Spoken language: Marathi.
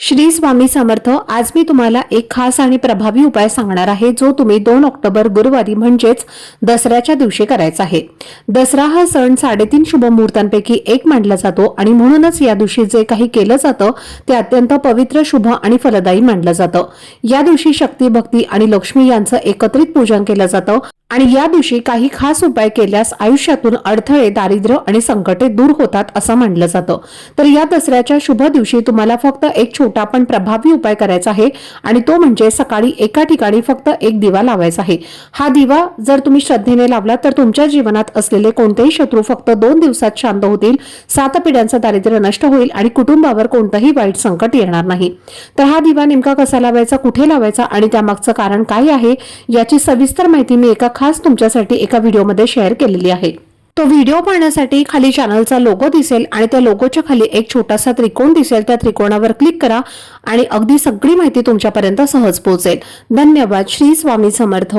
श्री स्वामी समर्थ। आज मी तुम्हाला एक खास आणि प्रभावी उपाय सांगणार आहे जो तुम्ही 2 ऑक्टोबर गुरुवारी म्हणजेच दसऱ्याच्या दिवशी करायचा आहे। दसरा हा सण 3.5 शुभ मुहूर्तांपैकी एक मानला जातो आणि म्हणूनच या दिवशी जे काही केलं जातं ते अत्यंत पवित्र, शुभ आणि फलदायी मानलं जातं। या दिवशी शक्ती, भक्ती आणि लक्ष्मी यांचं एकत्रित पूजन केलं जातं आणि या दिवशी काही खास उपाय केल्यास आयुष्यातून अडथळे, दारिद्र्य आणि संकटे दूर होतात असं मानलं जातं। तर या दसऱ्याच्या शुभ दिवशी तुम्हाला फक्त एक छोटा पण प्रभावी उपाय करायचा आहे आणि तो म्हणजे सकाळी एका ठिकाणी फक्त एक दिवा लावायचा आहे। हा दिवा जर तुम्ही श्रद्धेने लावला तर तुमच्या जीवनात असलेले कोणतेही शत्रू फक्त 2 दिवसात शांत होतील, 7 पिढ्यांचं दारिद्र्य नष्ट होईल आणि कुटुंबावर कोणतंही वाईट संकट येणार नाही। तर हा दिवा नेमका कसा लावायचा, कुठे लावायचा आणि त्यामागचं कारण काय आहे याची सविस्तर माहिती मी एका खास तुमच्यासाठी एका व्हिडिओमध्ये शेअर केलेली आहे। तो व्हिडिओ पाहण्यासाठी खाली चॅनलचा लोगो दिसेल आणि त्या लोगोच्या खाली एक छोटासा त्रिकोण दिसेल, त्या त्रिकोणावर क्लिक करा आणि अगदी सगळी माहिती तुमच्यापर्यंत सहज पोहोचेल। धन्यवाद। श्री स्वामी समर्थ।